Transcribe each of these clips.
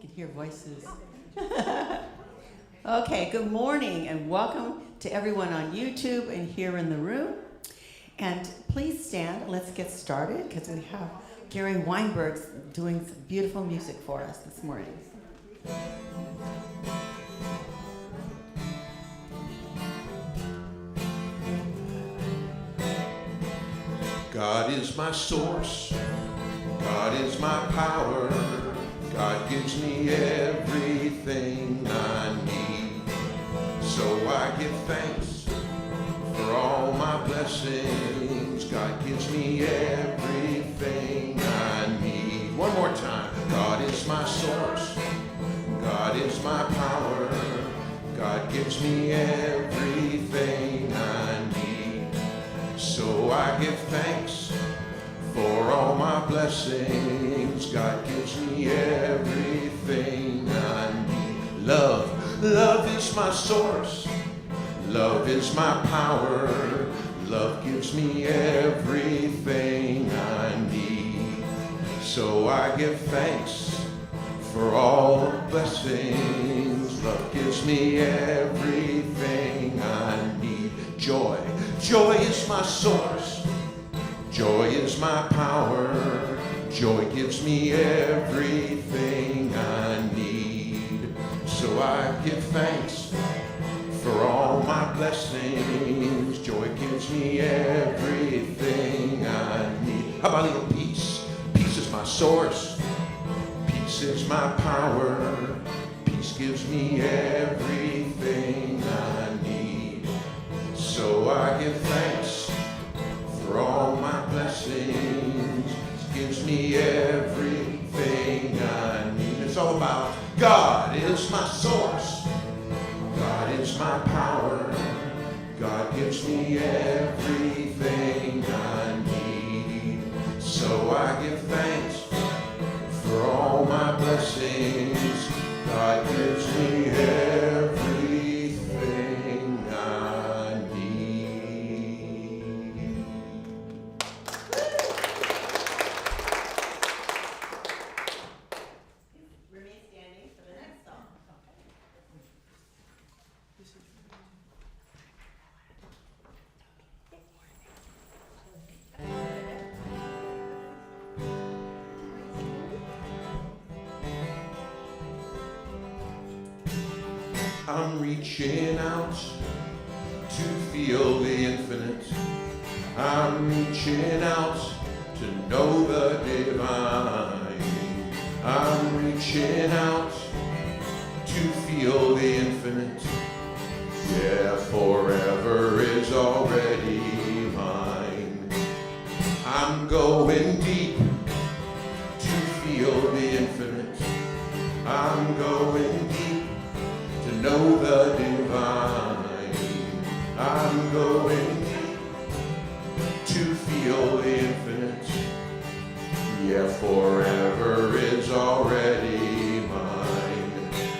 can hear voices. Okay, good morning and welcome to everyone on YouTube and here in the room. And please stand, let's get started because we have Gary Weinberg doing some beautiful music for us this morning. God is my source, God is my power, God gives me everything I need. So I give thanks for all my blessings, God gives me everything I need. One more time. God is my source, God is my power, God gives me everything I need. So I give thanks for all my blessings, God gives me everything I need. Love is my source, love is my power, love gives me everything I need. So I give thanks for all the blessings, love gives me everything I need. Joy is my source, joy is my power, joy gives me everything I need. So I give thanks for all my blessings, joy gives me everything I need. How about a little peace? Peace is my source, peace is my power, peace gives me everything I need. So I give thanks for all my blessings, it gives me everything I need. It's all about God is my source, God is my power, God gives me everything I need. So I give thanks for all my blessings, God gives me everything I need. Remain standing for the next song. I'm reaching out to feel the infinite. I'm reaching out to know the divine. I'm reaching out to feel the infinite. Yeah, forever is already mine. I'm going deep to feel the infinite. I'm going deep to know the divine. I'm going deep to feel the infinite. Yeah, forever is already mine.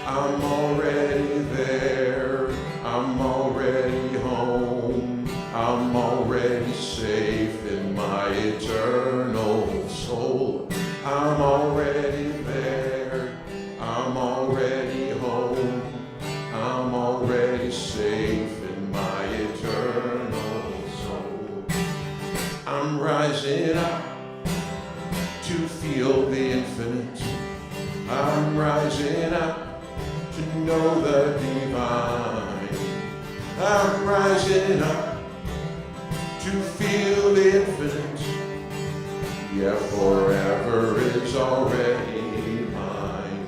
I'm already there. I'm already home. I'm already safe in my eternal soul. I'm already there. I'm already home. I'm already safe in my eternal soul. I'm rising up to feel the infinite. I'm rising up to know the divine. I'm rising up to feel the infinite. Yeah, forever is already mine.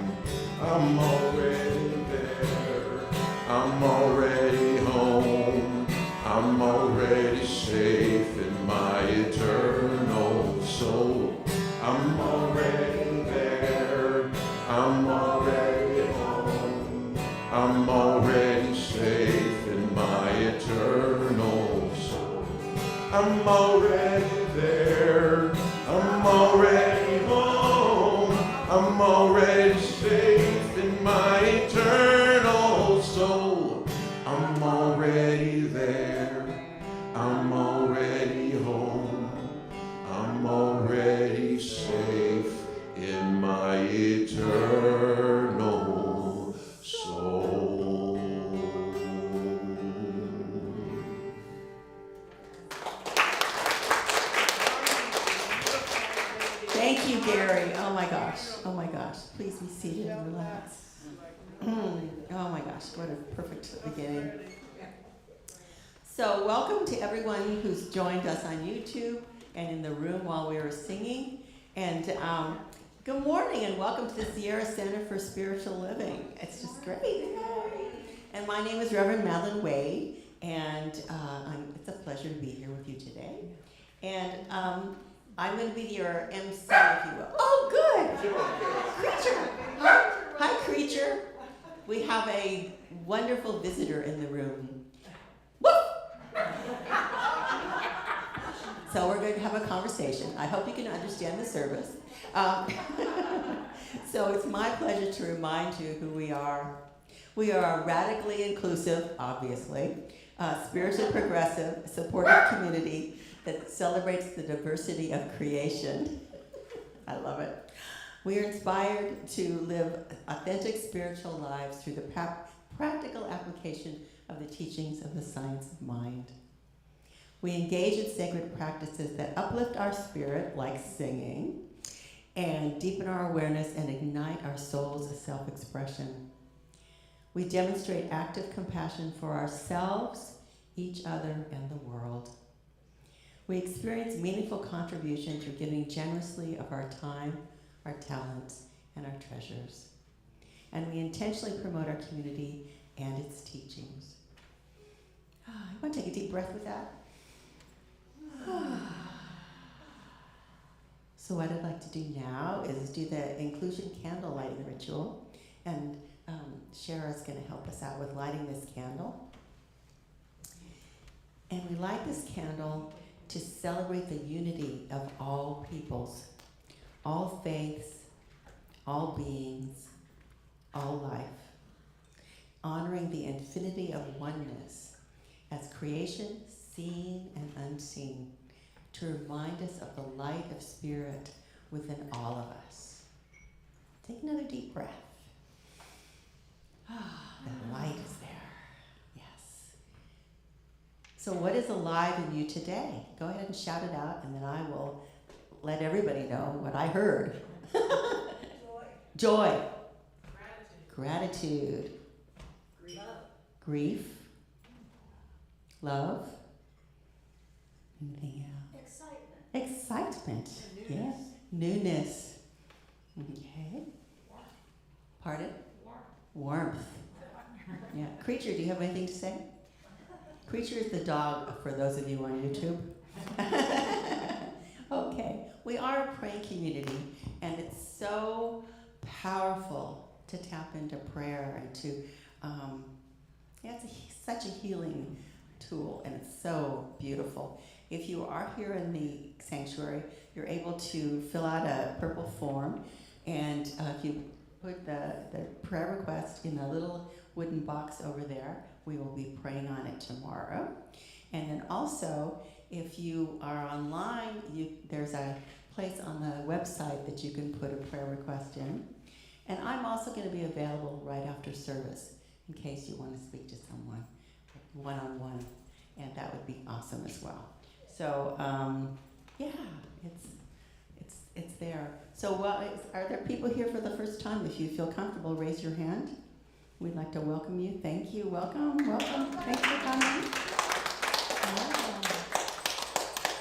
I'm already there. I'm already home. I'm already safe in my eternal soul. I'm already there. I'm already home. I'm already safe in my eternal soul. I'm already there. I'm already home. I'm already safe in my eternal soul. I'm already there. I'm already home. I'm already safe in my eternal Thank you, Gary. Oh my gosh. Oh my gosh. Please be seated and relax. Oh my gosh, what a perfect beginning. So welcome to everyone who's joined us on YouTube and in the room while we were singing. And good morning and welcome to the Sierra Center for Spiritual Living. It's just great. Yay. And my name is Reverend Madeline Wade, and it's a pleasure to be here with you today. And I'm going to be your MC, if you will. Oh, good. Creature. Hi, Creature. We have a wonderful visitor in the room. Woo! So we're going to have a conversation. I hope you can understand the service. So it's my pleasure to remind you who we are. We are a radically inclusive, obviously, spiritually progressive, supportive community that celebrates the diversity of creation. I love it. We are inspired to live authentic spiritual lives through the practical application of the teachings of the science of mind. We engage in sacred practices that uplift our spirit, like singing, and deepen our awareness and ignite our soul's self-expression. We demonstrate active compassion for ourselves, each other, and the world. We experience meaningful contribution through giving generously of our time, our talents, and our treasures. And we intentionally promote our community and its teachings. You want to take a deep breath with that? So what I'd like to do now is do the inclusion candle lighting ritual. And Shera is going to help us out with lighting this candle. And we light this candle to celebrate the unity of all peoples, all faiths, all beings, all life, honoring the infinity of oneness as creation seen and unseen, to remind us of the light of spirit within all of us. Take another deep breath. The light is there. Yes. So what is alive in you today? Go ahead and shout it out, and then I will let everybody know what I heard. Joy. Gratitude. Grief. Love. Anything else? Excitement. Yes. Newness. Okay. Pardon? Warmth. Yeah. Creature, do you have anything to say? Creature is the dog for those of you on YouTube. Okay. We are a praying community, and it's so powerful to tap into prayer and to, it's such a healing tool, and it's so beautiful. If you are here in the sanctuary, you're able to fill out a purple form, and if you put the prayer request in a little wooden box over there, we will be praying on it tomorrow. And then also, if you are online, there's a place on the website that you can put a prayer request in. And I'm also going to be available right after service in case you want to speak to someone one-on-one, and that would be awesome as well. So, it's there. So, are there people here for the first time? If you feel comfortable, raise your hand. We'd like to welcome you. Thank you. Welcome. Thanks for coming.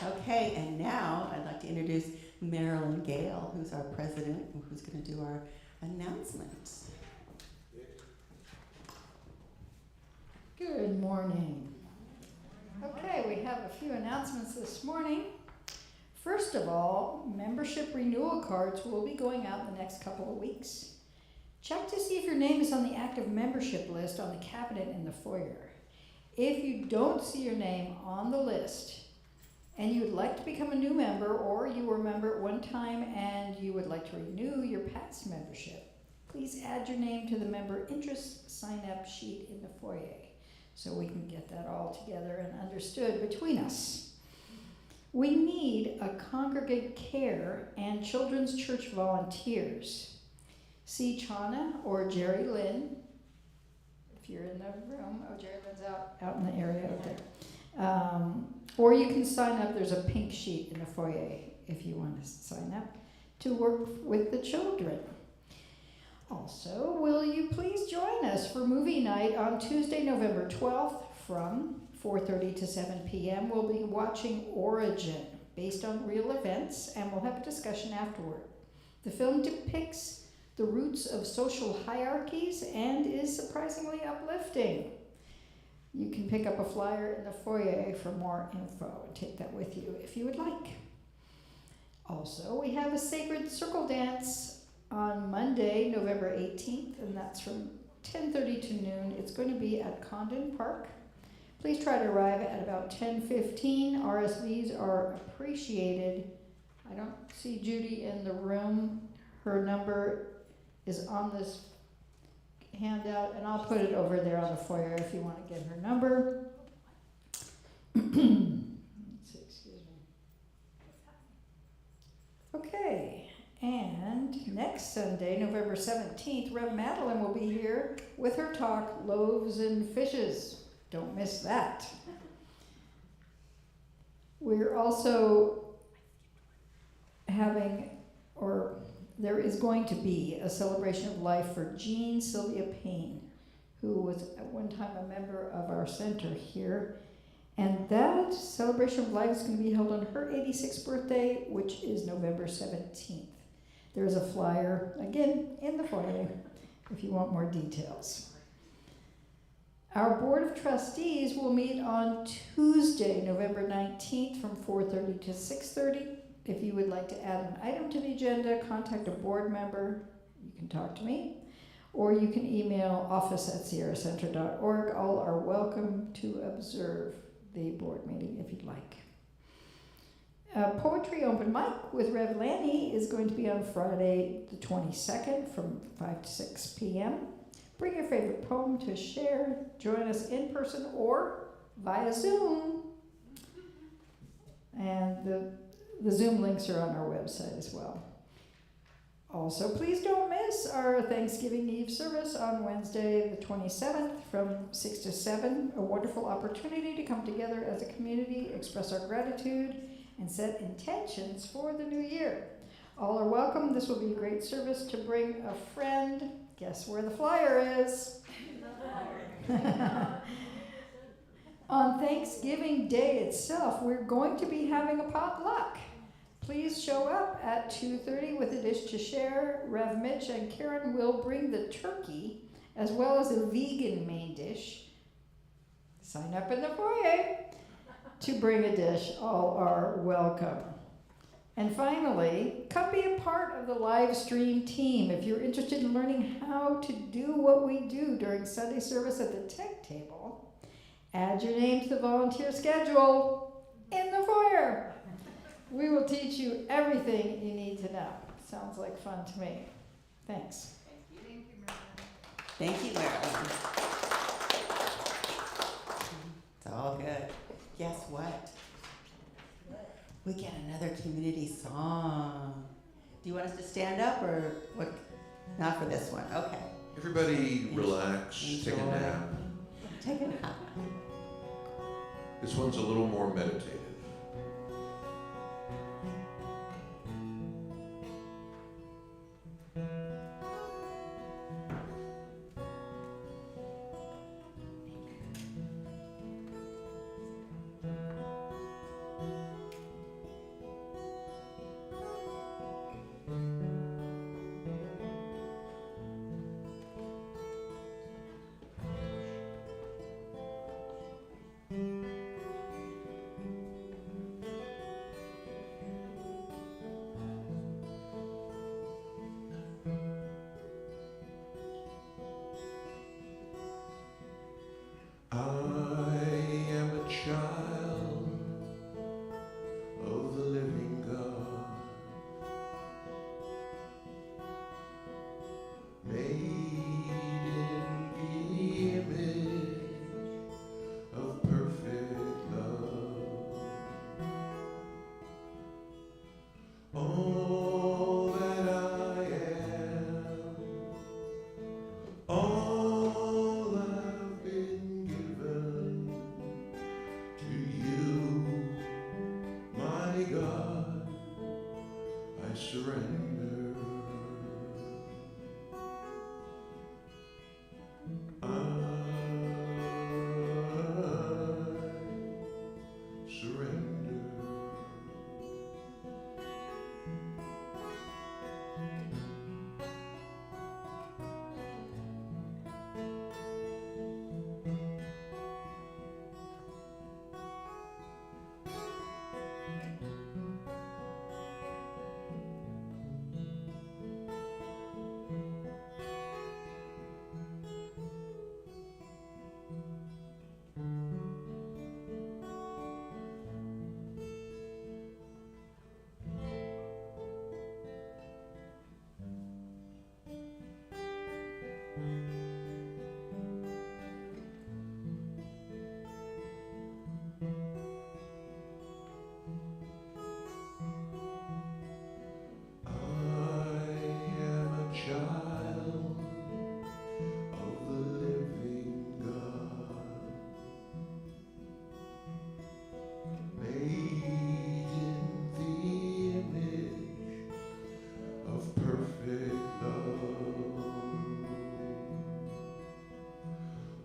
Yeah. Okay, and now I'd like to introduce Marilyn Gale, who's our president, who's going to do our announcements. Good morning. Okay, we have a few announcements this morning. First of all, membership renewal cards will be going out in the next couple of weeks. Check to see if your name is on the active membership list on the cabinet in the foyer. If you don't see your name on the list and you would like to become a new member, or you were a member at one time and you would like to renew your past membership, please add your name to the member interest sign-up sheet in the foyer so we can get that all together and understood between us. We need a congregate care and children's church volunteers. See Chana or Jerry Lynn, if you're in the room. Oh, Jerry Lynn's out in the area out there. Or you can sign up. There's a pink sheet in the foyer if you want to sign up. to work with the children. Also, will you please join us for movie night on Tuesday, November 12th from 4:30 to 7 p.m. We'll be watching Origin, based on real events, and we'll have a discussion afterward. The film depicts the roots of social hierarchies and is surprisingly uplifting. You can pick up a flyer in the foyer for more info and take that with you if you would like. Also, we have a sacred circle dance on Monday, November 18th, and that's from 10:30 to noon. It's going to be at Condon Park. Please try to arrive at about 10:15. RSVs are appreciated. I don't see Judy in the room. Her number is on this handout, and I'll put it over there on the foyer if you want to get her number. Let's see, excuse me. Okay. And next Sunday, November 17th, Rev Madeline will be here with her talk, Loaves and Fishes. Don't miss that. We're also having, or there is going to be, a celebration of life for Jean Sylvia Payne, who was at one time a member of our center here. And that celebration of life is going to be held on her 86th birthday, which is November 17th. There's a flyer, again, in the foyer if you want more details. Our Board of Trustees will meet on Tuesday, November 19th from 4:30 to 6:30. If you would like to add an item to the agenda, contact a board member. You can talk to me, or you can email office@sierracenter.org. All are welcome to observe the board meeting if you'd like. Poetry open mic with Rev Lanny is going to be on Friday the 22nd from 5 to 6 p.m. Bring your favorite poem to share. Join us in person or via Zoom. And the Zoom links are on our website as well. Also, please don't miss our Thanksgiving Eve service on Wednesday the 27th from 6 to 7. A wonderful opportunity to come together as a community, express our gratitude, and set intentions for the new year. All are welcome. This will be a great service to bring a friend. Guess where the flyer is? On Thanksgiving Day itself, we're going to be having a potluck. Please show up at 2:30 with a dish to share. Rev Mitch and Karen will bring the turkey as well as a vegan main dish. Sign up in the foyer to bring a dish. All are welcome. And finally, come be a part of the live stream team. If you're interested in learning how to do what we do during Sunday service at the tech table, add your name to the volunteer schedule in the foyer. We will teach you everything you need to know. Sounds like fun to me. Thanks. Thank you, Marilyn. It's all good. Guess what? We get another community song. Do you want us to stand up or what? Not for this one. Okay. Everybody relax, take a nap. Take a nap. This one's a little more meditative. surrender. I surrender. Child of the living God, made in the image of perfect love.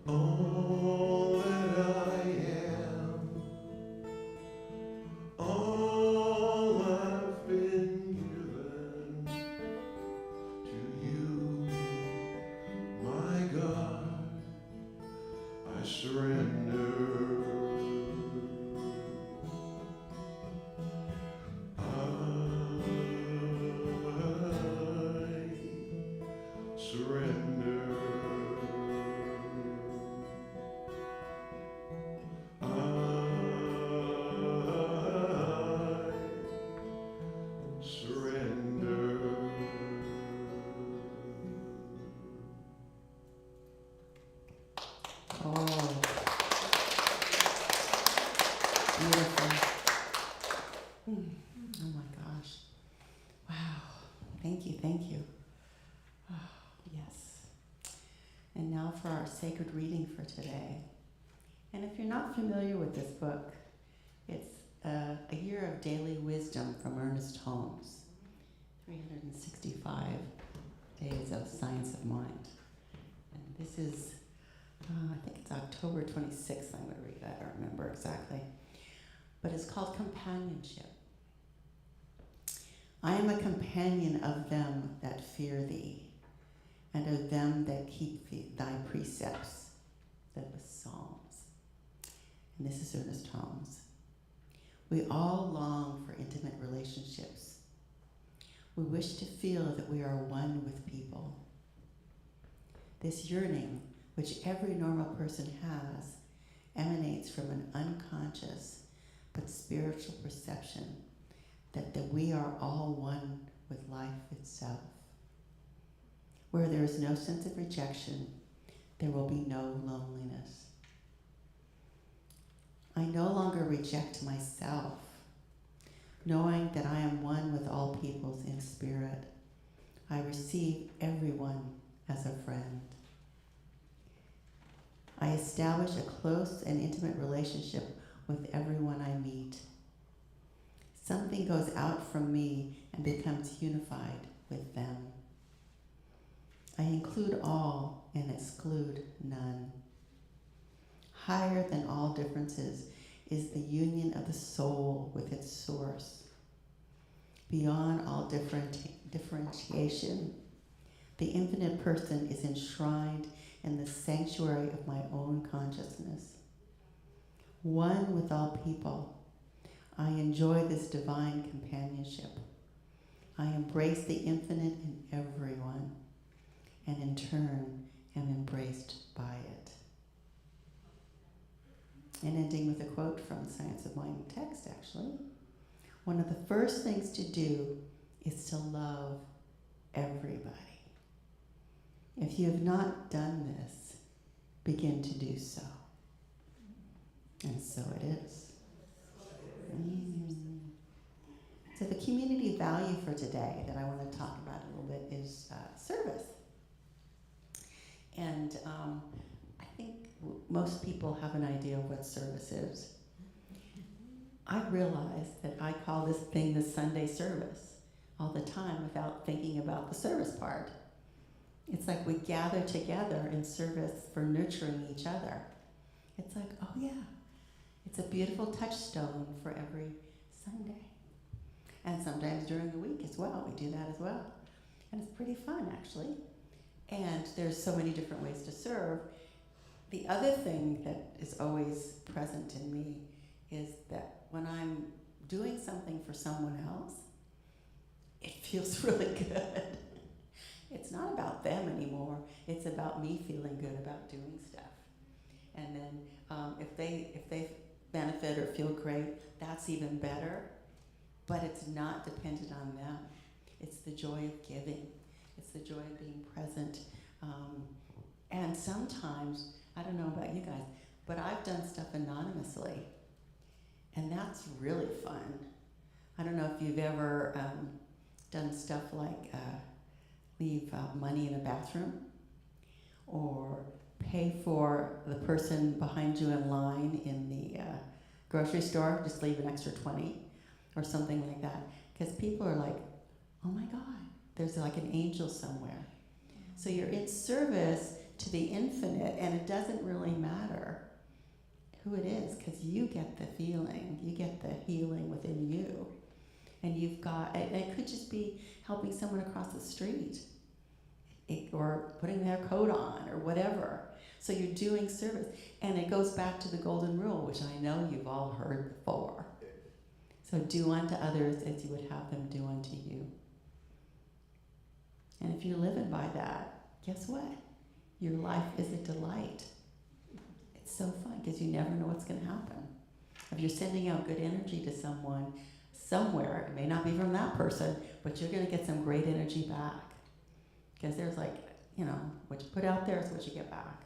All that I am, all I've been given to you, my God, I surrender. I surrender. I surrender. Oh, beautiful. Oh my gosh. Wow. Thank you, thank you. Oh, yes. And now for our sacred reading for today. And if you're not familiar with this book, it's A Year of Daily Wisdom from Ernest Holmes. 365 Days of Science of Mind. And this is I think it's October 26th. I'm going to read that. I don't remember exactly. But it's called Companionship. I am a companion of them that fear thee, and of them that keep thy precepts. That was Psalms. And this is Ernest Holmes. We all long for intimate relationships. We wish to feel that we are one with people. This yearning, which every normal person has, emanates from an unconscious but spiritual perception that we are all one with life itself. Where there is no sense of rejection, there will be no loneliness. I no longer reject myself, knowing that I am one with all peoples in spirit. I receive everyone as a friend. I establish a close and intimate relationship with everyone I meet. Something goes out from me and becomes unified with them. I include all and exclude none. Higher than all differences is the union of the soul with its source. Beyond all differentiation, the infinite person is enshrined in the sanctuary of my own consciousness. One with all people, I enjoy this divine companionship. I embrace the infinite in everyone, and in turn am embraced by it. And ending with a quote from the Science of Mind text, actually. One of the first things to do is to love everybody. If you have not done this, begin to do so. And so it is. So the community value for today that I want to talk about a little bit is service. And I think most people have an idea of what service is. I realize that I call this thing the Sunday service, all the time without thinking about the service part. It's like we gather together in service for nurturing each other. It's like, oh yeah, it's a beautiful touchstone for every Sunday. And sometimes during the week as well, we do that as well. And it's pretty fun, actually. And there's so many different ways to serve. The other thing that is always present in me is that when I'm doing something for someone else, it feels really good. It's not about them anymore. It's about me feeling good about doing stuff. And then if they benefit or feel great, that's even better. But it's not dependent on them. It's the joy of giving. It's the joy of being present. And sometimes, I don't know about you guys, but I've done stuff anonymously. And that's really fun. I don't know if you've ever done stuff like leave money in a bathroom, or pay for the person behind you in line in the grocery store, just leave an extra 20 or something like that. Because people are like, oh my God, there's like an angel somewhere. So you're in service to the infinite, and it doesn't really matter who it is, because you get the feeling, you get the healing within you. And you've got, it could just be helping someone across the street, or putting their coat on, or whatever. So you're doing service. And it goes back to the golden rule, which I know you've all heard before. So do unto others as you would have them do unto you. And if you're living by that, guess what? Your life is a delight. It's so fun, because you never know what's going to happen. If you're sending out good energy to someone, somewhere, it may not be from that person, but you're going to get some great energy back. Because there's like, what you put out there is what you get back.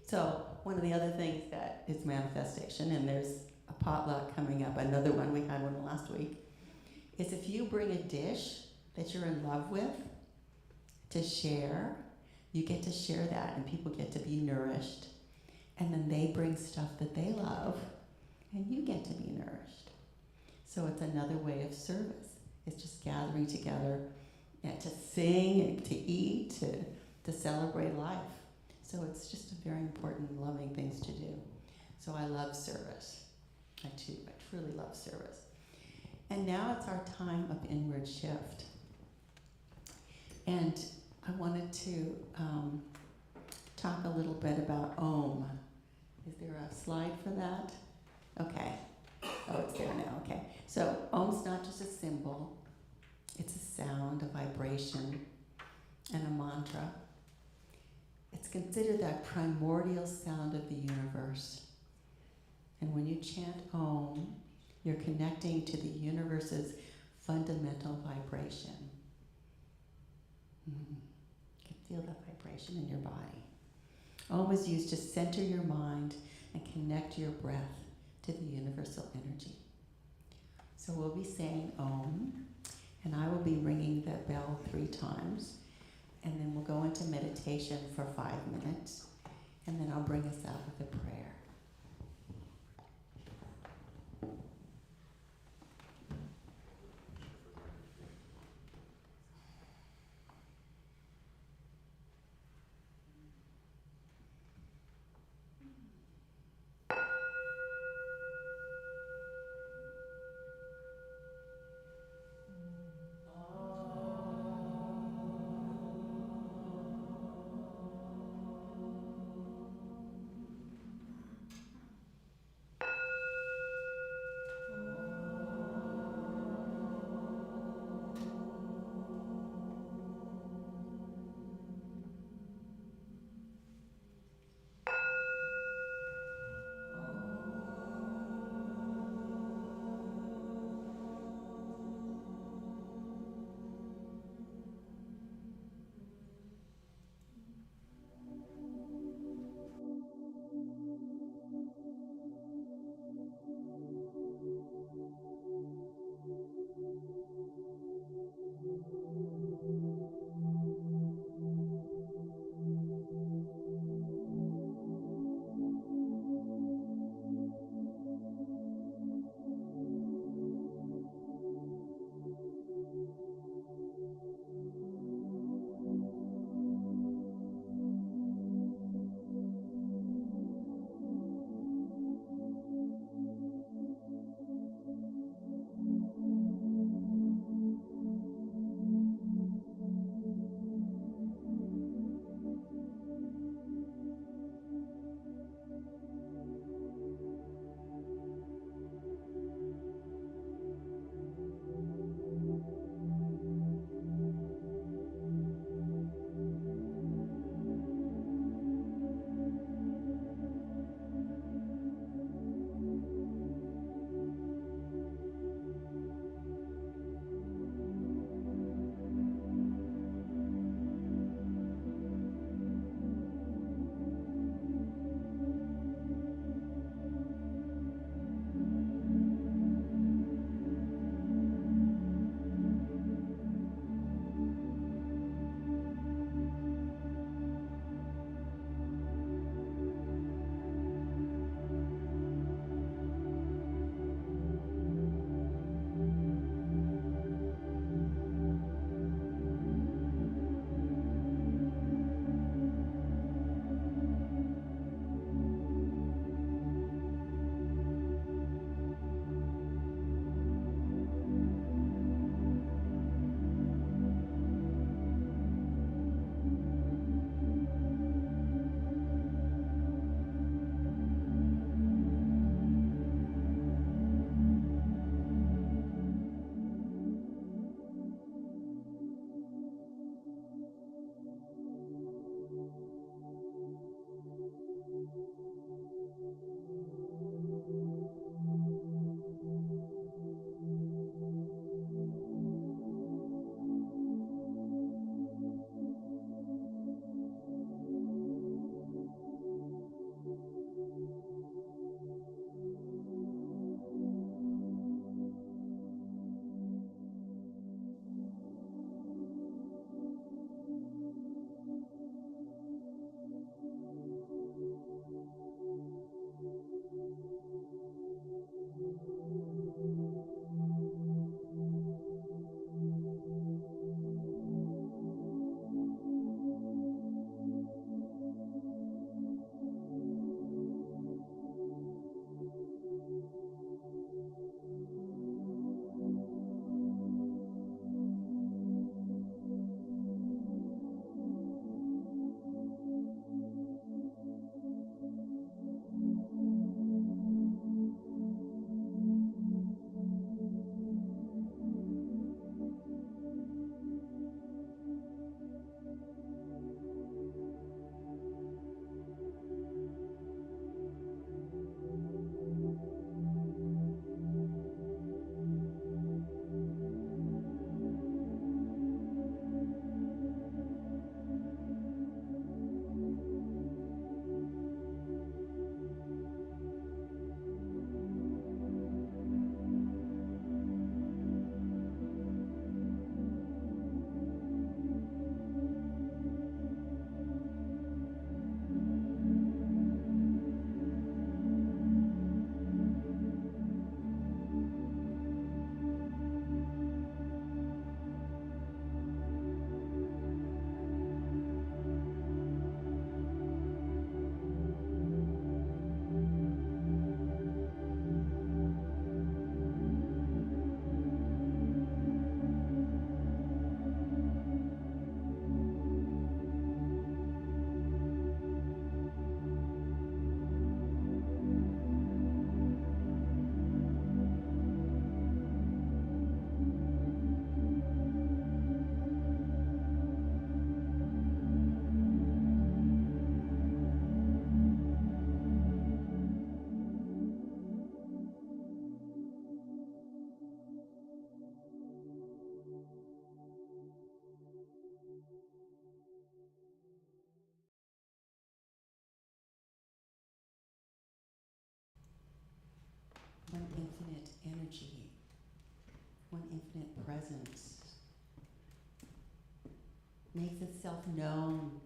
So one of the other things that is manifestation, and there's a potluck coming up, another one, we had one last week, is if you bring a dish that you're in love with to share, you get to share that, and people get to be nourished. And then they bring stuff that they love, and you get to be nourished. So it's another way of service. It's just gathering together to sing, and to eat, to celebrate life. So it's just a very important, loving things to do. So I love service. I truly love service. And now it's our time of inward shift. And I wanted to talk a little bit about Om. Is there a slide for that? Okay. Oh, it's there now. Okay. So Om's not just a symbol. It's a sound, a vibration, and a mantra. It's considered that primordial sound of the universe. And when you chant Om, you're connecting to the universe's fundamental vibration. You can feel that vibration in your body. Om is used to center your mind and connect your breath to the universal energy. So we'll be saying Om, and I will be ringing the bell 3 times, and then we'll go into meditation for 5 minutes, and then I'll bring us out with a prayer. one infinite energy, one infinite presence, makes itself known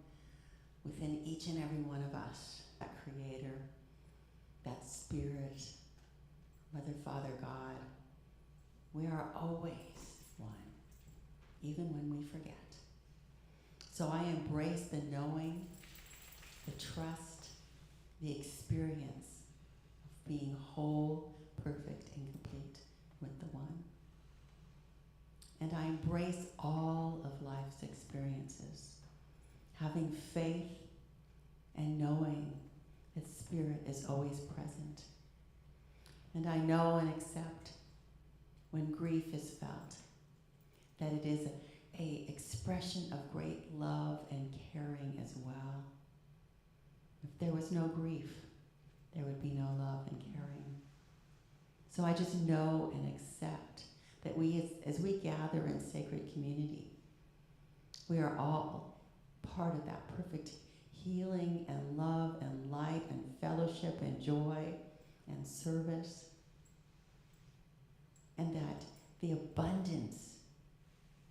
within each and every one of us. That Creator, that Spirit, Mother, Father, God, we are always one, even when we forget. So I embrace the knowing, the trust, the experience of being whole, perfect, and complete with the One. And I embrace all of life's experiences, having faith and knowing that Spirit is always present. And I know and accept when grief is felt, that it is a expression of great love and caring as well. If there was no grief, there would be no love and caring. So I just know and accept that we, as we gather in sacred community, we are all part of that perfect healing and love and light and fellowship and joy and service. And that the abundance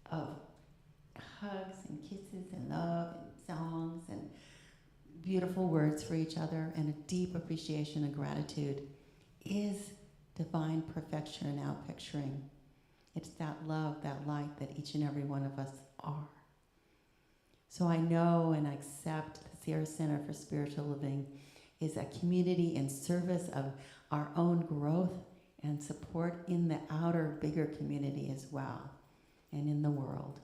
of hugs and kisses and love and songs and beautiful words for each other and a deep appreciation and gratitude is divine perfection now picturing. It's that love, that light that each and every one of us are. So I know and I accept the Sierra Center for Spiritual Living is a community in service of our own growth and support in the outer, bigger community as well, and in the world.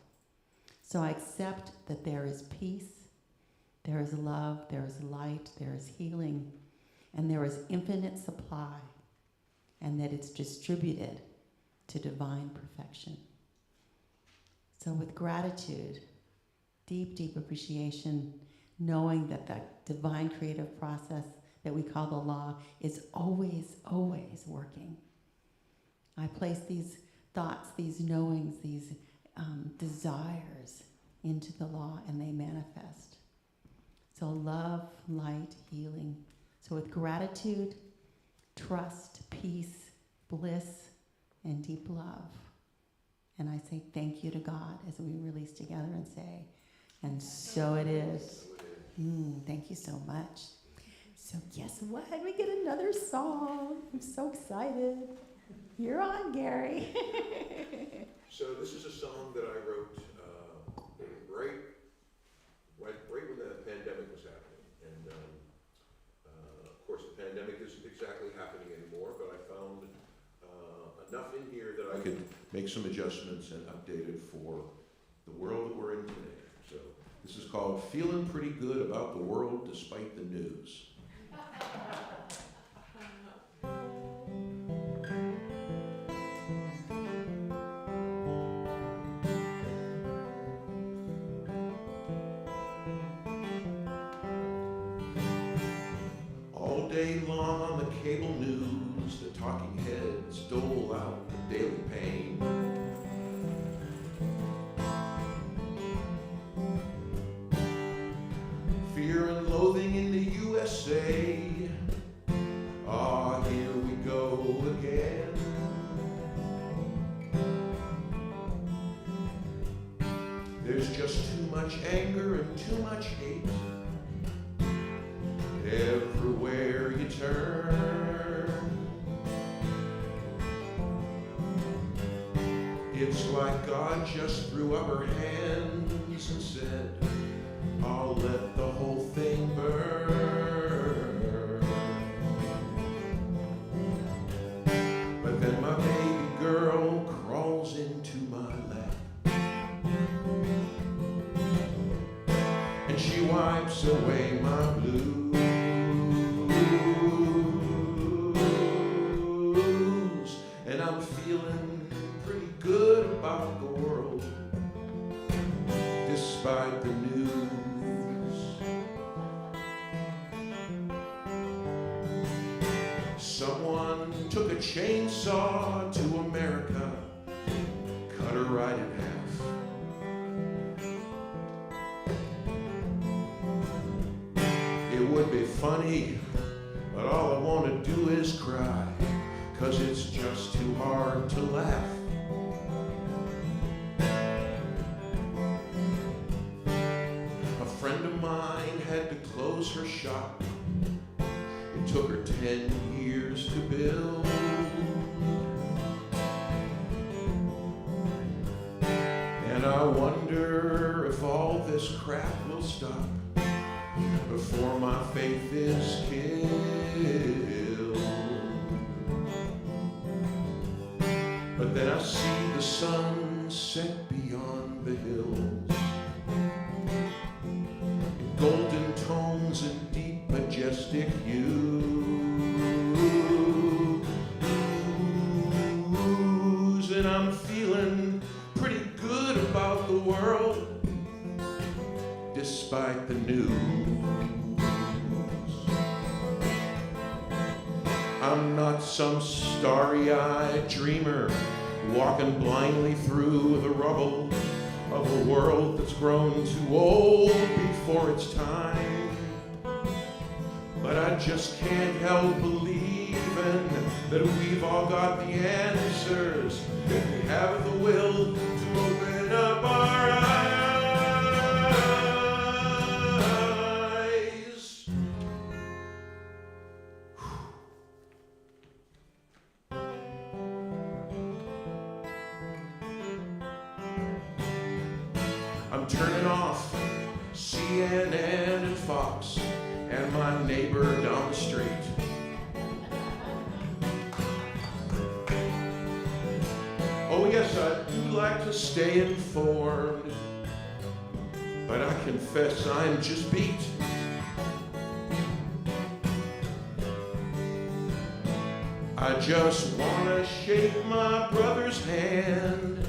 So I accept that there is peace, there is love, there is light, there is healing, and there is infinite supply, and that it's distributed to divine perfection. So with gratitude, deep, deep appreciation, knowing that the divine creative process that we call the law is always, always working. I place these thoughts, these knowings, these desires into the law, and they manifest. So love, light, healing. So with gratitude, trust, peace, bliss, and deep love. And I say thank you to God as we release together and say, and so it is. Thank you so much. So guess what? We get another song. I'm so excited. You're on, Gary. So this is a song that I wrote right when the pandemic was happening. And of course the pandemic isn't exactly happening anymore, but I found enough in here that I could make some adjustments and update it for the world that we're in today. So this is called Feeling Pretty Good About the World Despite the News. All day long on the cable news, the talking heads dole out the daily pain. Fear and loathing in the USA. Ah, here we go again. There's just too much anger and too much hate everywhere you turn. It's like God just threw up her hands and said, I'll let the whole thing burn. But then my baby girl crawls into my lap, and she wipes away my blues. And I'm feeling pretty good about the world despite the news. Someone took a chainsaw to America, cut her right in half. It would be funny, but all I want to do is cry, 'cause it's just too hard to laugh. A friend of mine had to close her shop. It took her 10 years to build. And I wonder if all this crap will stop before my faith is killed. But then I see the sun set beyond the hills, in golden tones and deep majestic hues, and I'm feeling pretty good about the world, despite the news. I'm not some starry-eyed dreamer walking blindly through the rubble of a world that's grown too old before its time. But I just can't help believing that we've all got the answers if we have the will to open up our eyes. I'm turning off CNN and Fox and my neighbor down the street. Oh yes, I do like to stay informed, but I confess I'm just beat. I just wanna shake my brother's hand.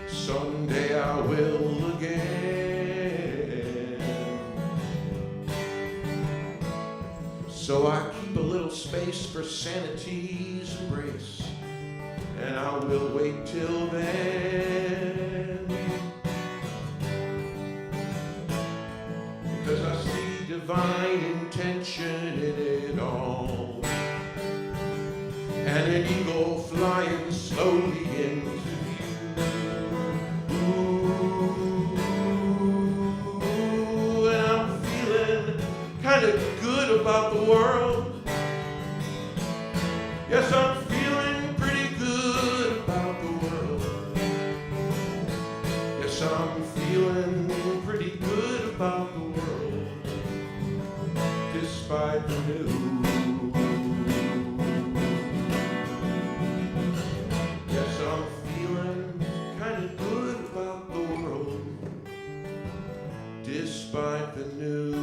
Someday I will again. So I keep a little space for sanity's embrace, and I will wait till then, because I see divine intention in it all, and an eagle flying slowly into kind of good about the world. Yes, I'm feeling pretty good about the world. Yes, I'm feeling pretty good about the world, despite the news. Yes, I'm feeling kind of good about the world, despite the news.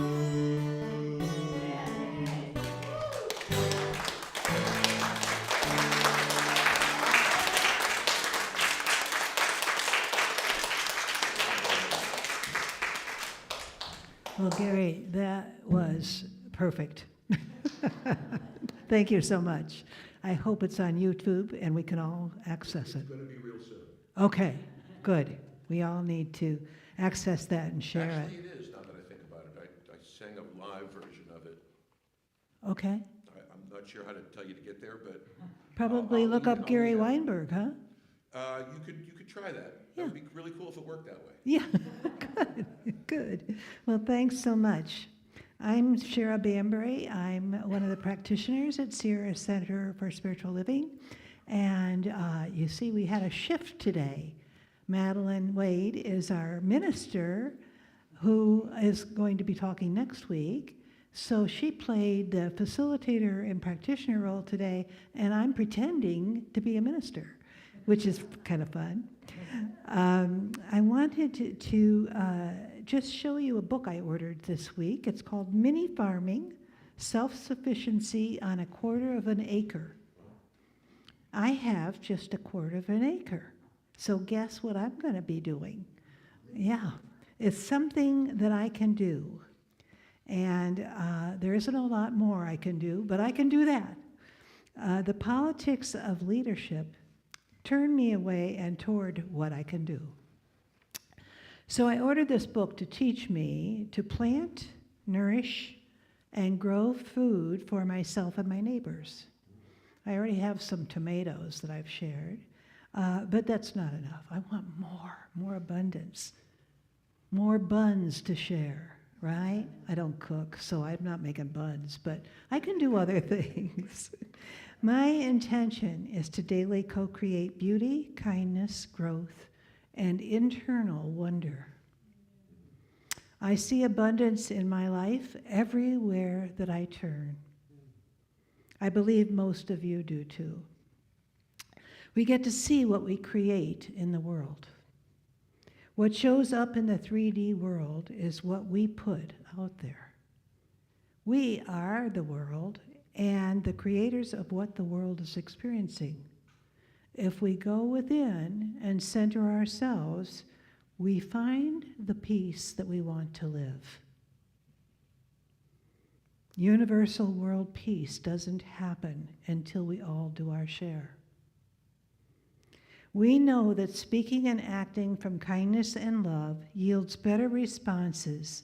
Well, Gary, that was perfect. Thank you so much. I hope it's on YouTube and we can all access it. It's going to be real soon. Okay, good. We all need to access that and share Actually, it. it is, now that I think about it. I sang a live version of it. Okay. I'm not sure how to tell you to get there, but Probably I'll look up email Gary you. Weinberg, huh? You could try that. That would be really cool if it worked that way. Yeah, good, good. Well, thanks so much. I'm Shera Banbury. I'm one of the practitioners at Sierra Center for Spiritual Living. And you see, we had a shift today. Madeline Wade is our minister who is going to be talking next week. So she played the facilitator and practitioner role today, and I'm pretending to be a minister, which is kind of fun. I wanted to just show you a book I ordered this week. It's called Mini Farming, Self-Sufficiency on a Quarter of an Acre. I have just a quarter of an acre. So guess what I'm going to be doing? Yeah, it's something that I can do. And there isn't a lot more I can do, but I can do that. The politics of leadership turn me away and toward what I can do. So I ordered this book to teach me to plant, nourish, and grow food for myself and my neighbors. I already have some tomatoes that I've shared, but that's not enough. I want more abundance, more buns to share, right? I don't cook, so I'm not making buns, but I can do other things. My intention is to daily co-create beauty, kindness, growth, and internal wonder. I see abundance in my life everywhere that I turn. I believe most of you do too. We get to see what we create in the world. What shows up in the 3D world is what we put out there. We are the world and the creators of what the world is experiencing. If we go within and center ourselves, we find the peace that we want to live. Universal world peace doesn't happen until we all do our share. We know that speaking and acting from kindness and love yields better responses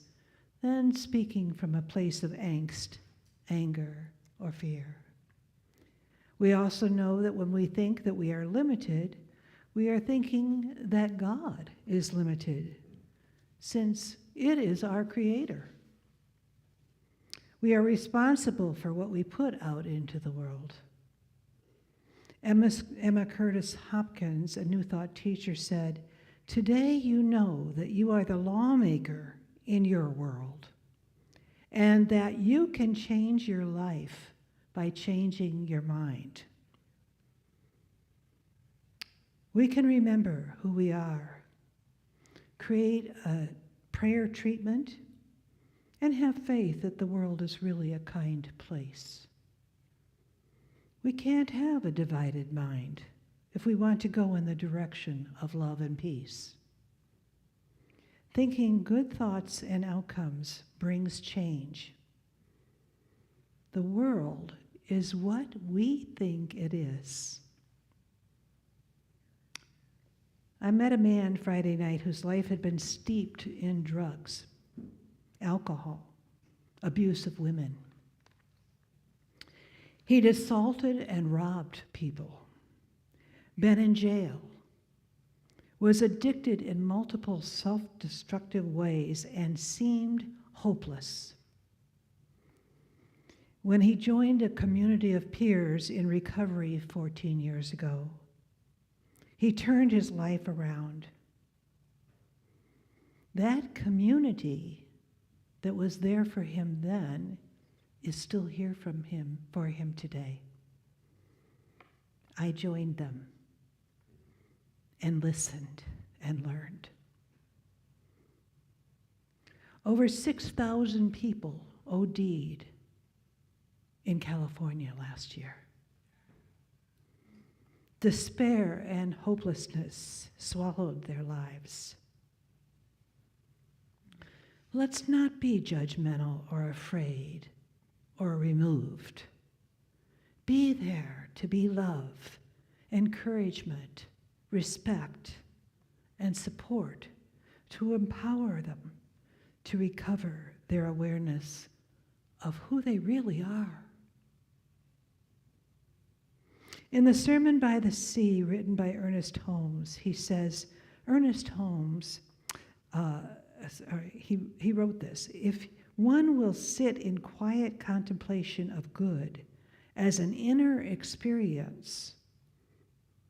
than speaking from a place of angst, anger, or fear. We also know that when we think that we are limited, we are thinking that God is limited, since it is our creator. We are responsible for what we put out into the world. Emma Curtis Hopkins, a New Thought teacher, said, "Today you know that you are the lawmaker in your world, and that you can change your life by changing your mind." We can remember who we are, create a prayer treatment, and have faith that the world is really a kind place. We can't have a divided mind if we want to go in the direction of love and peace. Thinking good thoughts and outcomes brings change. The world is what we think it is. I met a man Friday night whose life had been steeped in drugs, alcohol, abuse of women. He'd assaulted and robbed people, been in jail, was addicted in multiple self-destructive ways, and seemed hopeless. When he joined a community of peers in recovery 14 years ago, he turned his life around. That community that was there for him then is still here for him today. I joined them and listened and learned. Over 6,000 people OD'd in California last year. Despair and hopelessness swallowed their lives. Let's not be judgmental or afraid or removed. Be there to be love, encouragement, respect, and support, to empower them to recover their awareness of who they really are. In the Sermon by the Sea, written by Ernest Holmes, he says, Ernest Holmes, he wrote this: "If one will sit in quiet contemplation of good as an inner experience,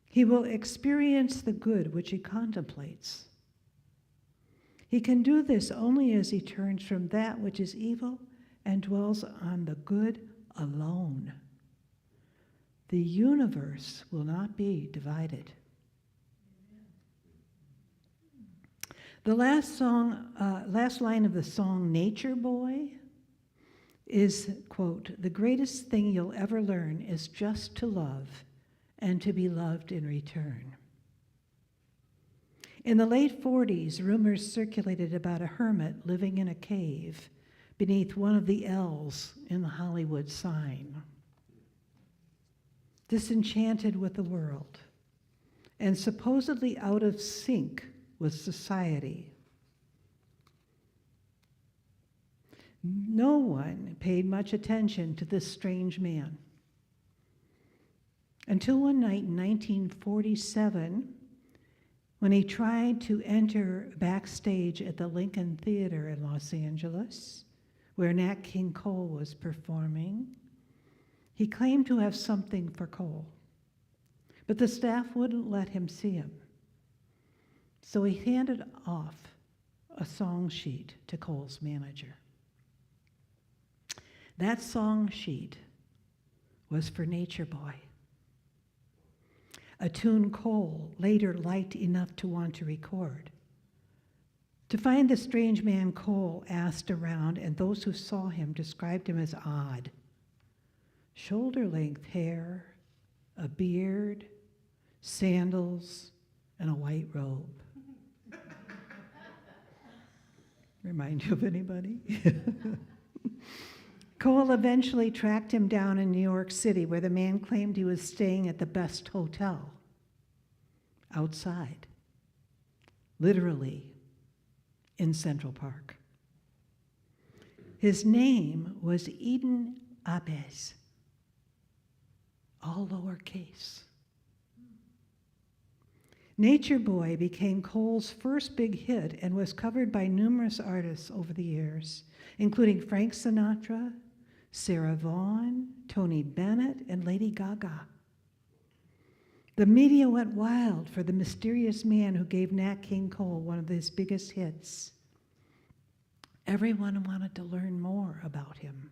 he will experience the good which he contemplates. He can do this only as he turns from that which is evil and dwells on the good alone. The universe will not be divided." The last line of the song, Nature Boy, is, quote, "The greatest thing you'll ever learn is just to love and to be loved in return." In the late 40s, rumors circulated about a hermit living in a cave beneath one of the L's in the Hollywood sign. Disenchanted with the world and supposedly out of sync with society. No one paid much attention to this strange man. until one night in 1947, when he tried to enter backstage at the Lincoln Theater in Los Angeles, where Nat King Cole was performing. He claimed to have something for Cole, but the staff wouldn't let him see him. So he handed off a song sheet to Cole's manager. That song sheet was for Nature Boy, a tune Cole later liked enough to want to record. To find the strange man, Cole asked around, and those who saw him described him as odd. Shoulder-length hair, a beard, sandals, and a white robe. Remind you of anybody? Cole eventually tracked him down in New York City, where the man claimed he was staying at the best hotel. Outside. Literally. In Central Park. His name was Eden Abes. All lowercase. Nature Boy became Cole's first big hit and was covered by numerous artists over the years, including Frank Sinatra, Sarah Vaughan, Tony Bennett, and Lady Gaga. The media went wild for the mysterious man who gave Nat King Cole one of his biggest hits. Everyone wanted to learn more about him.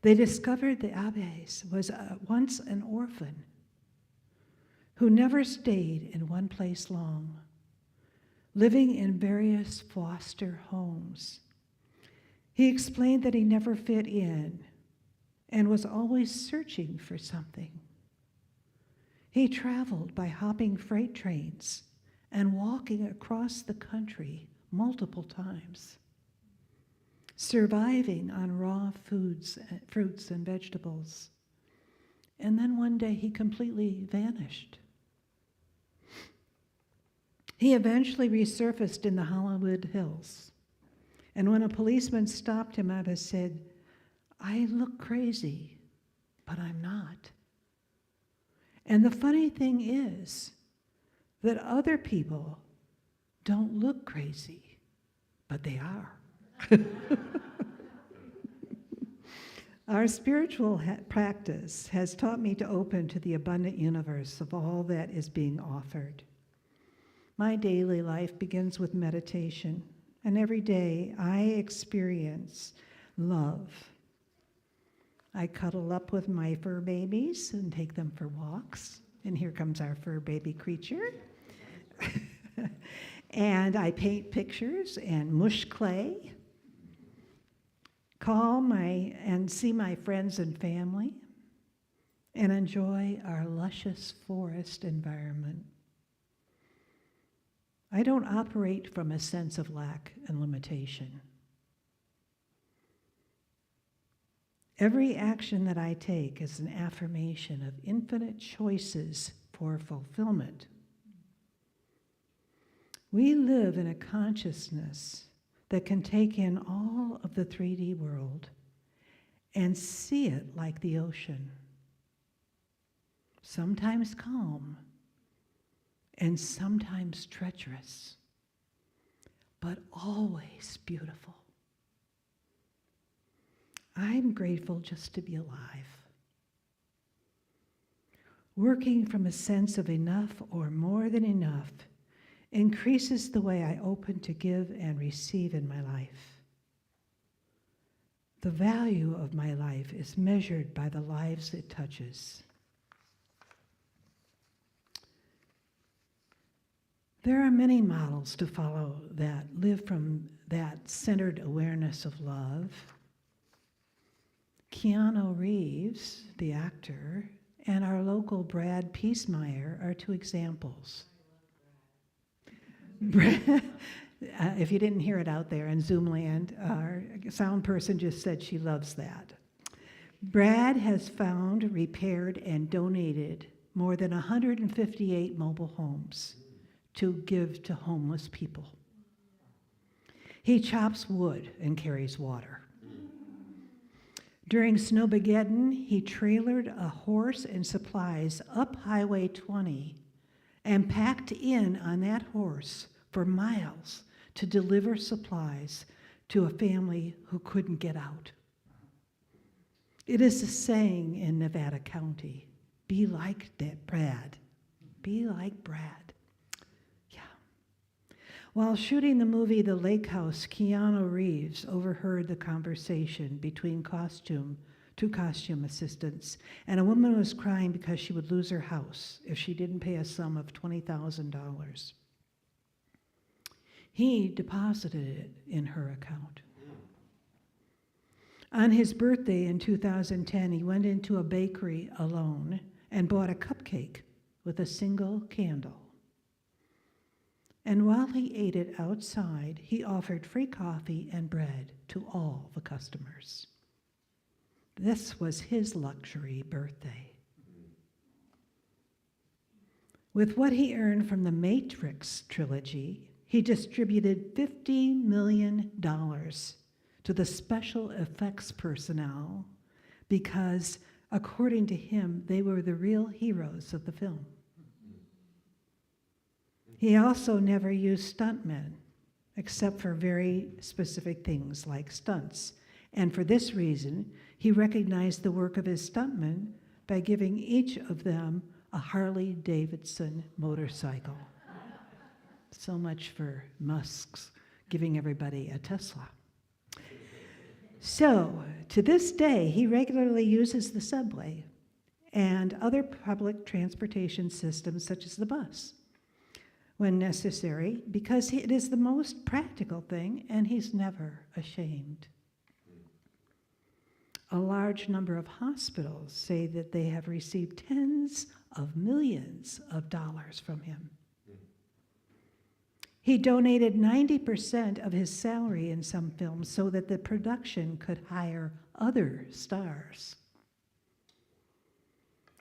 They discovered that Abes was once an orphan who never stayed in one place long, living in various foster homes. He explained that he never fit in and was always searching for something. He traveled by hopping freight trains and walking across the country multiple times, surviving on raw foods, fruits and vegetables. And then one day he completely vanished. He eventually resurfaced in the Hollywood Hills. And when a policeman stopped him, Abes said, "I look crazy, but I'm not." And the funny thing is that other people don't look crazy, but they are. Our spiritual practice has taught me to open to the abundant universe of all that is being offered. My daily life begins with meditation, and every day I experience love. I cuddle up with my fur babies and take them for walks, and here comes our fur baby creature. And I paint pictures and mush clay, and see my friends and family, and enjoy our luscious forest environment. I don't operate from a sense of lack and limitation. Every action that I take is an affirmation of infinite choices for fulfillment. We live in a consciousness that can take in all of the 3D world and see it like the ocean. Sometimes calm and sometimes treacherous, but always beautiful. I'm grateful just to be alive. Working from a sense of enough or more than enough increases the way I open to give and receive in my life. The value of my life is measured by the lives it touches. There are many models to follow that live from that centered awareness of love. Keanu Reeves, the actor, and our local Brad Peacemeyer are two examples. If you didn't hear it out there in Zoom land, our sound person just said she loves that. Brad has found, repaired, and donated more than 158 mobile homes to give to homeless people. He chops wood and carries water. During Snowmageddon, he trailered a horse and supplies up Highway 20 and packed in on that horse for miles to deliver supplies to a family who couldn't get out. It is a saying in Nevada County, be like that Brad. Be like Brad. Yeah. While shooting the movie The Lake House, Keanu Reeves overheard the conversation between two costume assistants, and a woman was crying because she would lose her house if she didn't pay a sum of $20,000. He deposited it in her account. On his birthday in 2010, he went into a bakery alone and bought a cupcake with a single candle. And while he ate it outside, he offered free coffee and bread to all the customers. This was his luxury birthday. With what he earned from the Matrix trilogy, he distributed $50 million to the special effects personnel because, according to him, they were the real heroes of the film. He also never used stuntmen, except for very specific things like stunts. And for this reason, he recognized the work of his stuntmen by giving each of them a Harley-Davidson motorcycle. So much for Musk's giving everybody a Tesla. So, to this day, he regularly uses the subway and other public transportation systems such as the bus when necessary, because it is the most practical thing, and he's never ashamed. A large number of hospitals say that they have received tens of millions of dollars from him. He donated 90% of his salary in some films so that the production could hire other stars.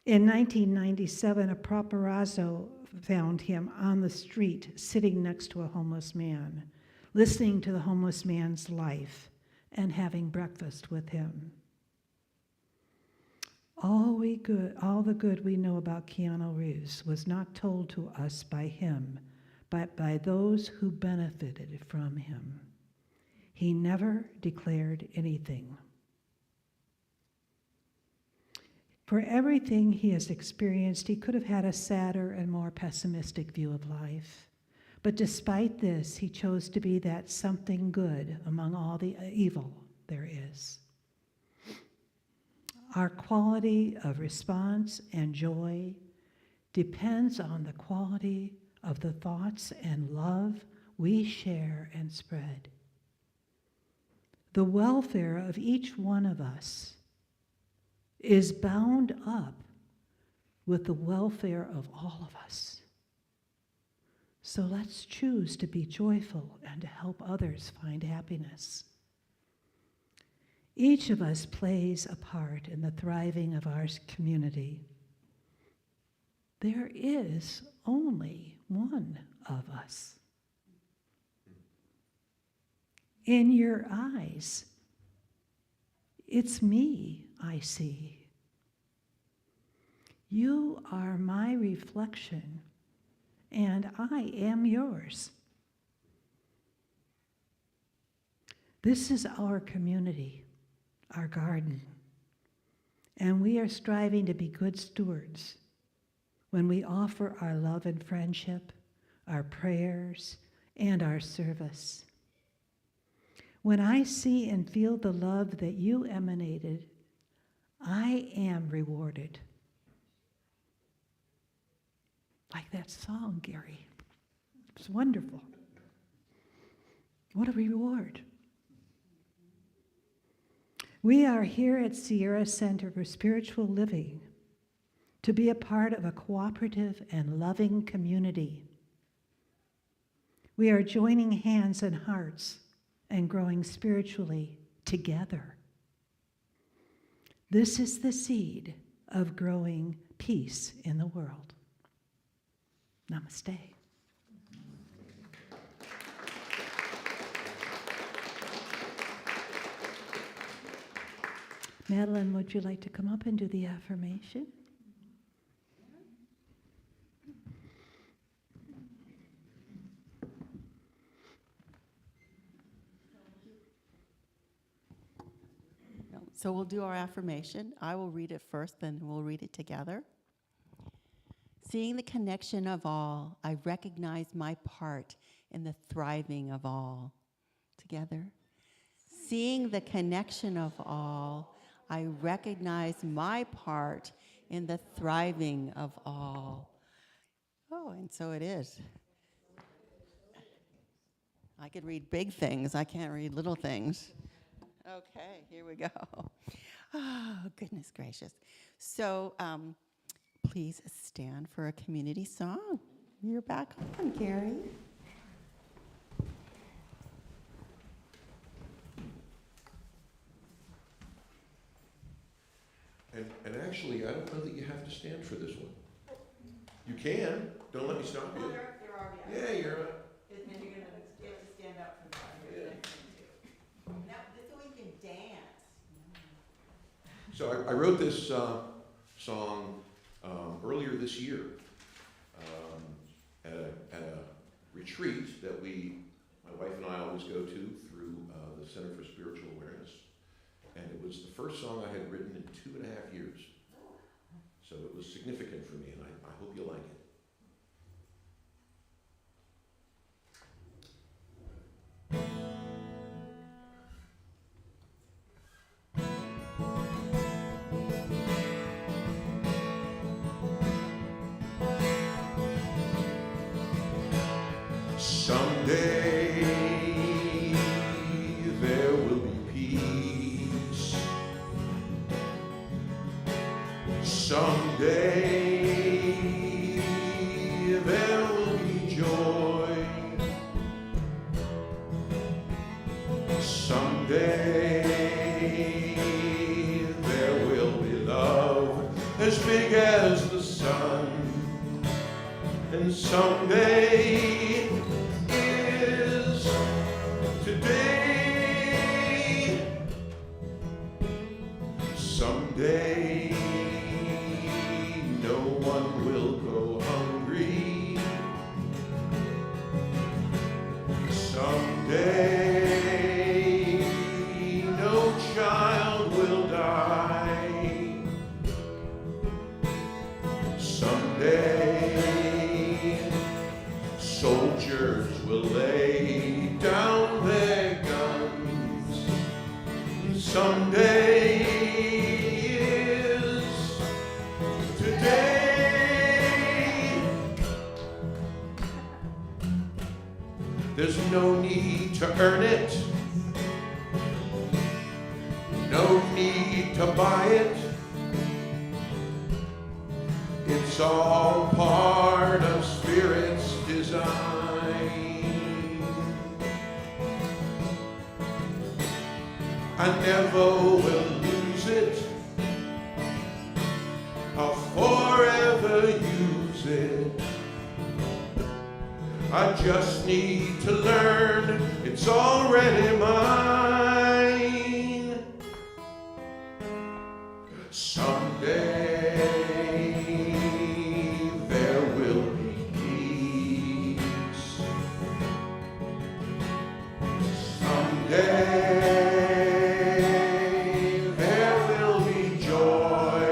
In 1997, a paparazzo found him on the street sitting next to a homeless man, listening to the homeless man's life and having breakfast with him. All the good we know about Keanu Reeves was not told to us by him, but by those who benefited from him. He never declared anything. For everything he has experienced, he could have had a sadder and more pessimistic view of life. But despite this, he chose to be that something good among all the evil there is. Our quality of response and joy depends on the quality of the thoughts and love we share and spread. The welfare of each one of us is bound up with the welfare of all of us. So let's choose to be joyful and to help others find happiness. Each of us plays a part in the thriving of our community. There is only one of us. In your eyes, it's me I see. You are my reflection, and I am yours. This is our community, our garden, and we are striving to be good stewards when we offer our love and friendship, our prayers, and our service. When I see and feel the love that you emanated, I am rewarded. Like that song, Gary. It's wonderful. What a reward. We are here at Sierra Center for Spiritual Living to be a part of a cooperative and loving community. We are joining hands and hearts and growing spiritually together. This is the seed of growing peace in the world. Namaste. Madeline, would you like to come up and do the affirmation? So we'll do our affirmation. I will read it first, then we'll read it together. Seeing the connection of all, I recognize my part in the thriving of all. Together. Seeing the connection of all, I recognize my part in the thriving of all. Oh, and so it is. I could read big things. I can't read little things. Okay, here we go. Oh, goodness gracious. So please stand for a community song. You're back on, Gary. And actually, I don't know that you have to stand for this one. You can. Don't let me stop you. They're already up. Yeah, you're up. It means you're going to have to stand up for that. Yeah. Now, this is so we can dance. So I wrote this song earlier this year at a retreat that my wife and I always go to through the Center for Spiritual Awareness. And it was the first song I had written in 2.5 years. So it was significant for me, and I hope you like it. Someday there will be peace. Someday there will be joy. Someday there will be love as big as the sun. And someday is today. Someday no one will go hungry. Someday no child will die. Someday soldiers will lay down their guns. Someday is today. There's no need to earn it, no need to buy it. It's all part of Spirit's design. I never will lose it. I'll forever use it. I just need to learn it's already mine. Someday there will be peace. Someday there will be joy.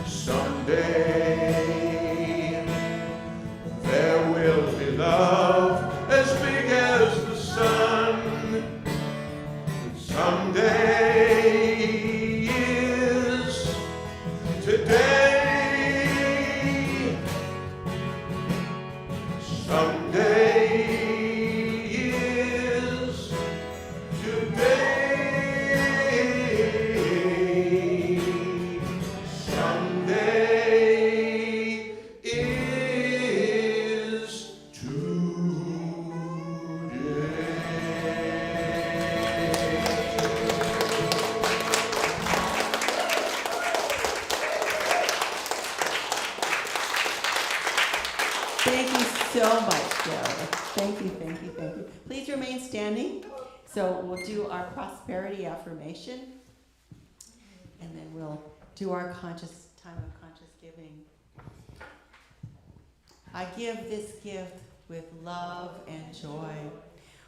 Someday there will be love as big as the sun. Someday is today. Someday is today. Someday is Thank you so much, Shera. Thank you, thank you, thank you. Please remain standing. So we'll do our prosperity affirmation, and then we'll do our conscious time of conscious giving. I give this gift with love and joy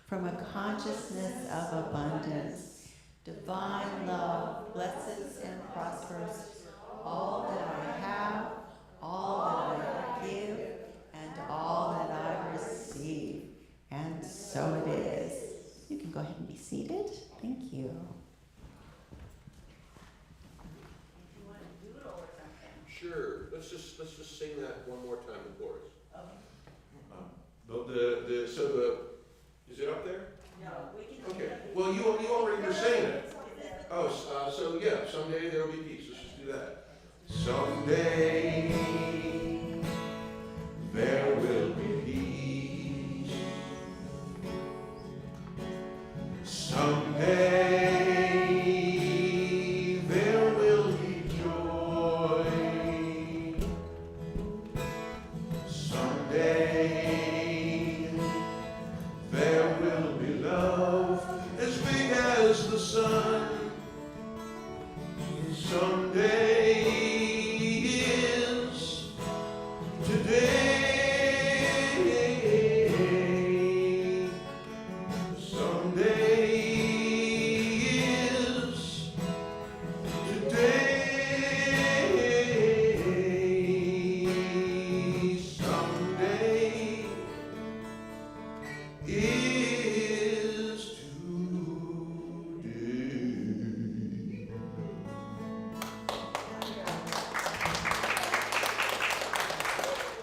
from a consciousness of abundance. Divine love blesses and prospers all that I have, all that I give, and all that I receive. And so it is. You can go ahead and be seated. Thank you. Sure. Let's just sing that one more time in chorus. Is it up there? No, we can. Okay. Well, you already were saying it. Oh, so yeah. Someday there will be peace. Let's just do that. Someday there will be peace. Someday there will be joy. Someday there will be love as big as the sun. Someday is today. Someday is today. Someday is today.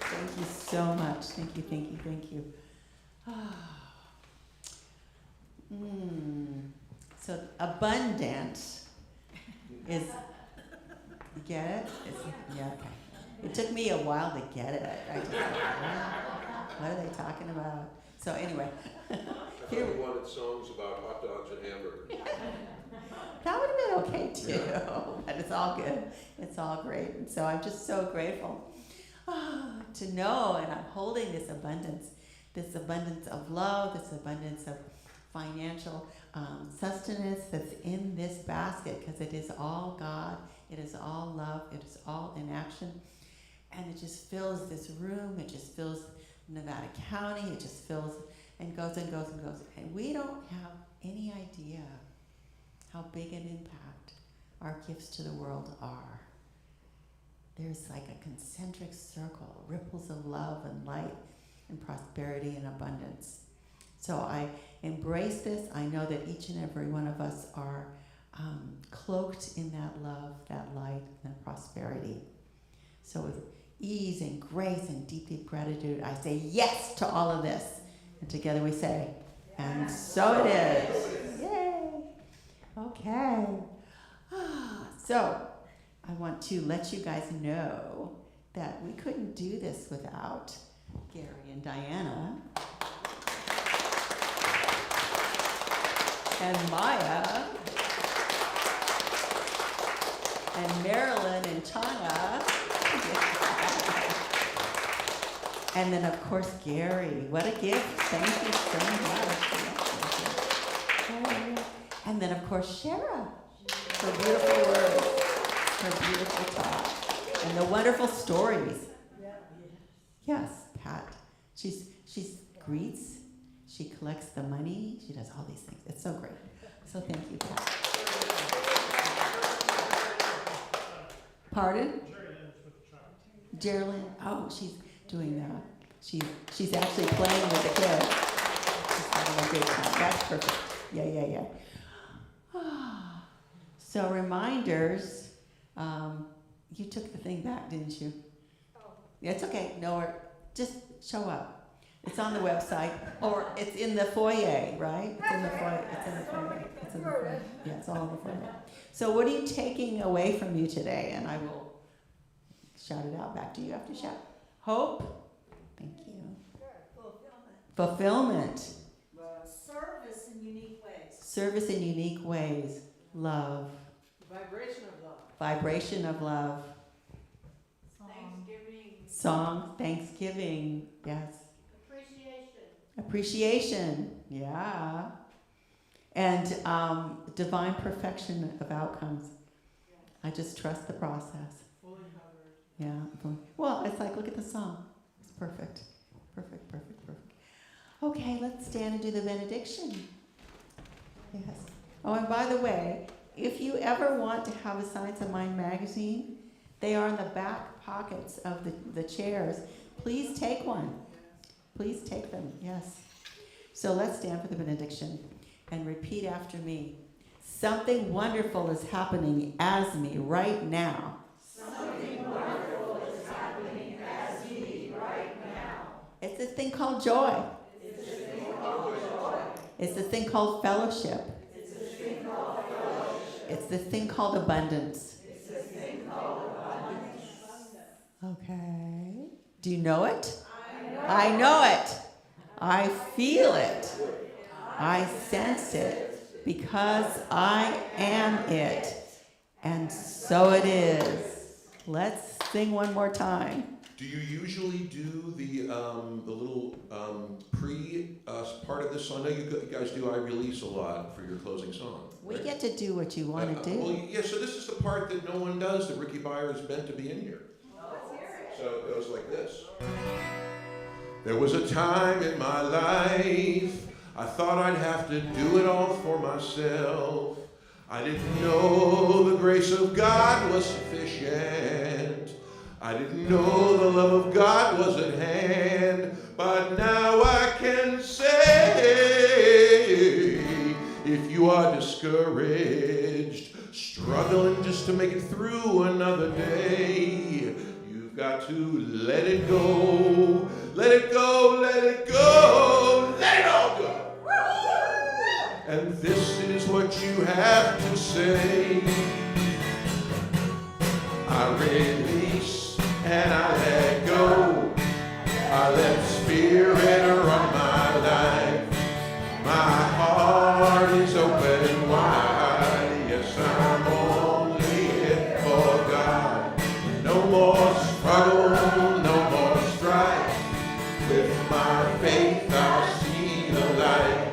Thank you so much. Thank you, thank you, thank you. So abundant is, you get it? Yeah, okay. It took me a while to get it. I just like, what are they talking about? So anyway, I thought you wanted songs about hot dogs and hamburgers. that would have been okay too, but it's all good. It's all great. And so I'm just so grateful to know, and I'm holding this abundance of love, this abundance of financial sustenance that's in this basket, because it is all God, it is all love, it is all in action, and it just fills this room, it just fills Nevada County, it just fills and goes and goes and goes, and we don't have any idea how big an impact our gifts to the world are. There's like a concentric circle, ripples of love and light and prosperity and abundance. So I embrace this. I know that each and every one of us are cloaked in that love, that light, and that prosperity. So with ease and grace and deep, deep gratitude, I say yes to all of this. And together we say, and so it is. Yay. Okay. So I want to let you guys know that we couldn't do this without Gary and Diana and Maya and Marilyn and Chana. And then, of course, Gary. What a gift. Thank you so much. And then, of course, Shera. Her beautiful words, her beautiful talk, and the wonderful stories. Yes, Pat. She's greets, she collects the money, she does all these things. It's so great. So thank you, Pat. Pardon? Geraldine. Oh, she's doing that. She's actually playing with the kids. She's having a good time. That's perfect. Yeah. So reminders. You took the thing back, didn't you? Oh. Yeah, it's okay. No, just show up. It's on the website, or it's in the foyer, right? It's in the foyer. Yeah, it's all in the foyer. So what are you taking away from you today? And I will shout it out back to you after shout. Hope. Thank you. Fulfillment. Service in unique ways. Service in unique ways. Love. Vibration of love. Vibration of love. Thanksgiving. Song. Thanksgiving. Yes. Appreciation. Appreciation. Yeah. and divine perfection of outcomes. I just trust the process. Fully covered. Yeah. Well, it's like, look at the song. It's perfect. Perfect, perfect, perfect. Okay, let's stand and do the benediction. Yes. Oh, and by the way, if you ever want to have a Science of Mind magazine, they are in the back pockets of the chairs. Please take one. Please take them, yes. So let's stand for the benediction and repeat after me. Something wonderful is happening as me right now. Something wonderful is happening as me right now. It's this thing called joy. It's this thing called joy. It's this thing called fellowship. It's this thing called fellowship. It's this thing called abundance. It's this thing called abundance. Okay. Do you know it? I know it. I feel it. I sense it. Because I am it. And so it is. Let's sing one more time. Do you usually do the little pre part of this song? I know you guys do I Release a lot for your closing song. We right? get to do what you want to do. Well, yeah, so this is the part that no one does that Ricky Byer is meant to be in here. So it goes like this. There was a time in my life I thought I'd have to do it all for myself. I didn't know the grace of God was sufficient. I didn't know the love of God was at hand. But now I can say, if you are discouraged, struggling just to make it through another day, you've got to let it go. Let it go, let it go, let it all go. And this is what you have to say. I release and I let go. I let spirit run my life. My heart is open wide. Yes, I'm only here for God. No more struggle, no more strife. With my faith I'll see the light.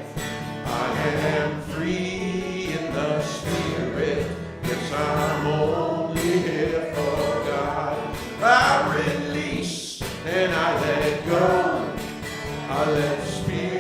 I am free in the spirit. Yes, I'm only here for God. I release and I let go. I let spirit